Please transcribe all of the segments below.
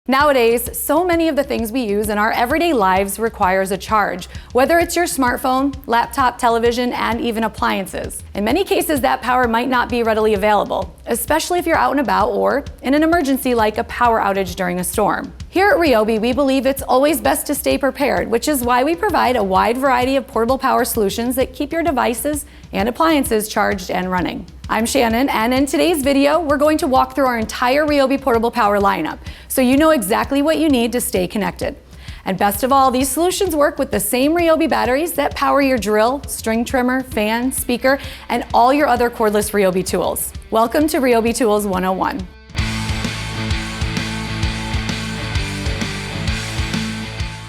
Nowadays, so many of the things we use in our everyday lives requires a charge, whether it's your smartphone, laptop, television, and even appliances. In many cases, that power might not be readily available, especially if you're out and about or in an emergency like a power outage during a storm. Here at RYOBI, we believe it's always best to stay prepared, which is why we provide a wide variety of portable power solutions that keep your devices and appliances charged and running. I'm Shannon, and in today's video, we're going to walk through our entire RYOBI portable power lineup, so you know exactly what you need to stay connected. And best of all, these solutions work with the same RYOBI batteries that power your drill, string trimmer, fan, speaker, and all your other cordless RYOBI tools. Welcome to RYOBI Tools 101.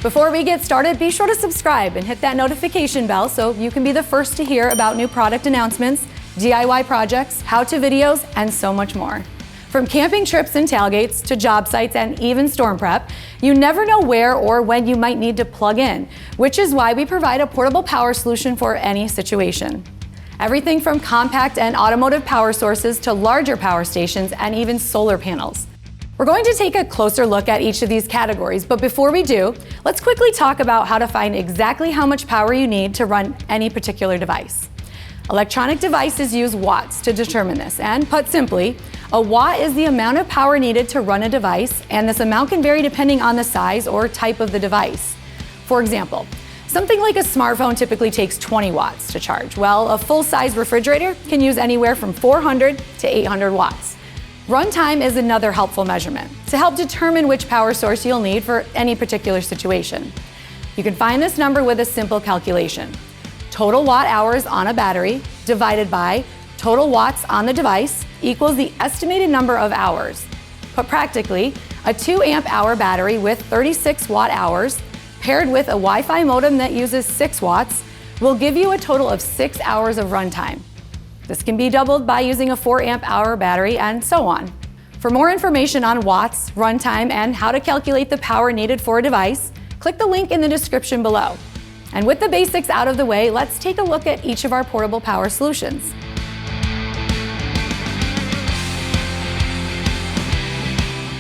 Before we get started, be sure to subscribe and hit that notification bell so you can be the first to hear about new product announcements, DIY projects, how-to videos, and so much more. From camping trips and tailgates to job sites and even storm prep, you never know where or when you might need to plug in, which is why we provide a portable power solution for any situation. Everything from compact and automotive power sources to larger power stations and even solar panels. We're going to take a closer look at each of these categories, but before we do, let's quickly talk about how to find exactly how much power you need to run any particular device. Electronic devices use watts to determine this, and put simply, a watt is the amount of power needed to run a device, and this amount can vary depending on the size or type of the device. For example, something like a smartphone typically takes 20 watts to charge, while a full-size refrigerator can use anywhere from 400 to 800 watts. Runtime is another helpful measurement to help determine which power source you'll need for any particular situation. You can find this number with a simple calculation. Total watt hours on a battery divided by total watts on the device equals the estimated number of hours. Put practically, a 2 amp hour battery with 36 watt hours paired with a Wi-Fi modem that uses 6 watts will give you a total of 6 hours of runtime. This can be doubled by using a 4 amp hour battery and so on. For more information on watts, runtime, and how to calculate the power needed for a device, click the link in the description below. And with the basics out of the way, let's take a look at each of our portable power solutions.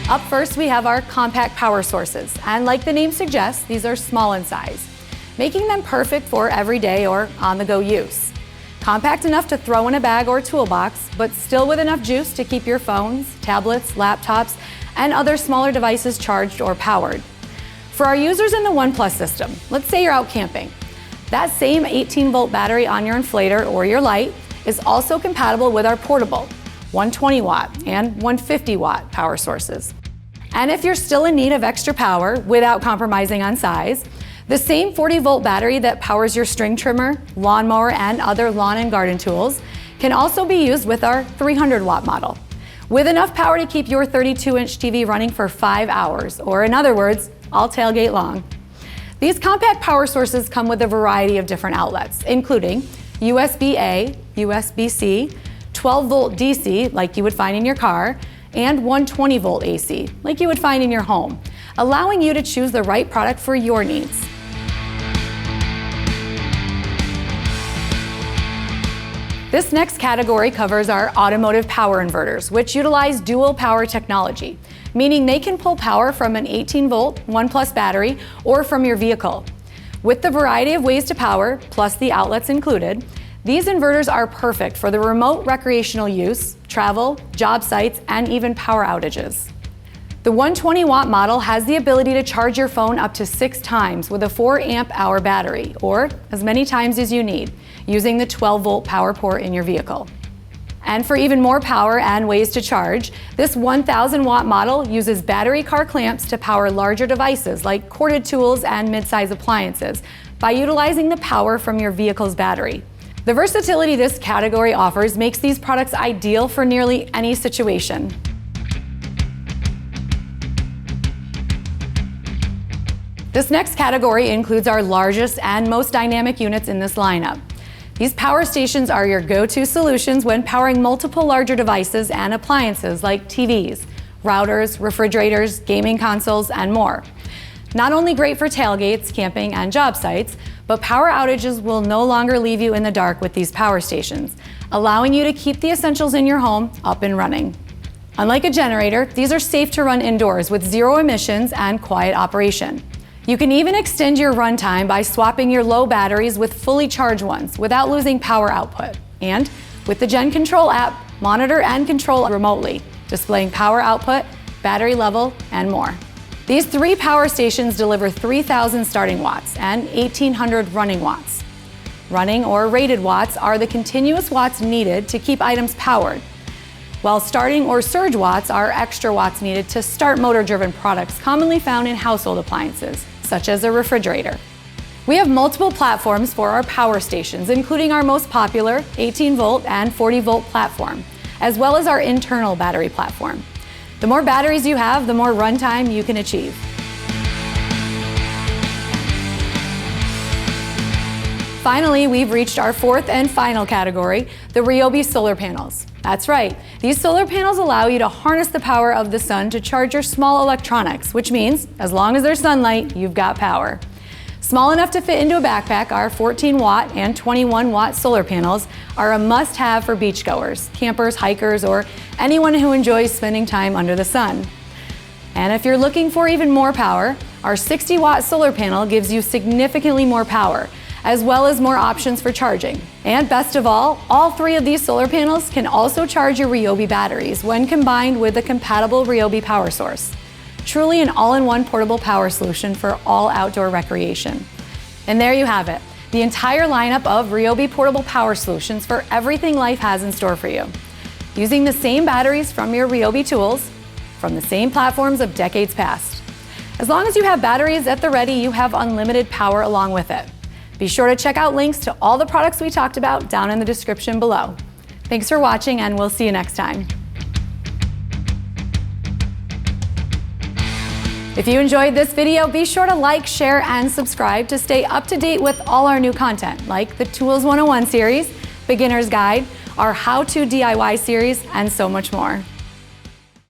Up first, we have our compact power sources. And like the name suggests, these are small in size, making them perfect for everyday or on-the-go use. Compact enough to throw in a bag or toolbox, but still with enough juice to keep your phones, tablets, laptops, and other smaller devices charged or powered. For our users in the ONE+ system, let's say you're out camping. That same 18-volt battery on your inflator or your light is also compatible with our portable 120 watt and 150 watt power sources. And if you're still in need of extra power without compromising on size, the same 40-volt battery that powers your string trimmer, lawnmower, and other lawn and garden tools can also be used with our 300-watt model, with enough power to keep your 32-inch TV running for 5 hours, or in other words, all tailgate long. These compact power sources come with a variety of different outlets, including USB-A, USB-C, 12-volt DC, like you would find in your car, and 120-volt AC, like you would find in your home, allowing you to choose the right product for your needs. This next category covers our automotive power inverters, which utilize dual power technology, meaning they can pull power from an 18-volt ONE+ battery or from your vehicle. With the variety of ways to power, plus the outlets included, these inverters are perfect for the remote recreational use, travel, job sites, and even power outages. The 120-watt model has the ability to charge your phone up to 6 times with a 4 amp hour battery, or as many times as you need, using the 12-volt power port in your vehicle. And for even more power and ways to charge, this 1,000-watt model uses battery car clamps to power larger devices like corded tools and mid-size appliances by utilizing the power from your vehicle's battery. The versatility this category offers makes these products ideal for nearly any situation. This next category includes our largest and most dynamic units in this lineup. These power stations are your go-to solutions when powering multiple larger devices and appliances like TVs, routers, refrigerators, gaming consoles, and more. Not only great for tailgates, camping, and job sites, but power outages will no longer leave you in the dark with these power stations, allowing you to keep the essentials in your home up and running. Unlike a generator, these are safe to run indoors with zero emissions and quiet operation. You can even extend your runtime by swapping your low batteries with fully charged ones without losing power output. And with the Gen Control app, monitor and control remotely, displaying power output, battery level, and more. These 3 power stations deliver 3,000 starting watts and 1,800 running watts. Running or rated watts are the continuous watts needed to keep items powered, while starting or surge watts are extra watts needed to start motor-driven products commonly found in household appliances, such as a refrigerator. We have multiple platforms for our power stations, including our most popular 18-volt and 40-volt platform, as well as our internal battery platform. The more batteries you have, the more runtime you can achieve. Finally, we've reached our 4th and final category, the RYOBI solar panels. That's right, these solar panels allow you to harness the power of the sun to charge your small electronics, which means as long as there's sunlight, you've got power. Small enough to fit into a backpack, our 14-watt and 21-watt solar panels are a must-have for beachgoers, campers, hikers, or anyone who enjoys spending time under the sun. And if you're looking for even more power, our 60-watt solar panel gives you significantly more power, as well as more options for charging. And best of all 3 of these solar panels can also charge your RYOBI batteries when combined with a compatible RYOBI power source. Truly an all-in-one portable power solution for all outdoor recreation. And there you have it, the entire lineup of RYOBI portable power solutions for everything life has in store for you. Using the same batteries from your RYOBI tools, from the same platforms of decades past. As long as you have batteries at the ready, you have unlimited power along with it. Be sure to check out links to all the products we talked about down in the description below. Thanks for watching, and we'll see you next time. If you enjoyed this video, be sure to like, share, and subscribe to stay up to date with all our new content, like the Tools 101 series, Beginner's Guide, our How to DIY series, and so much more.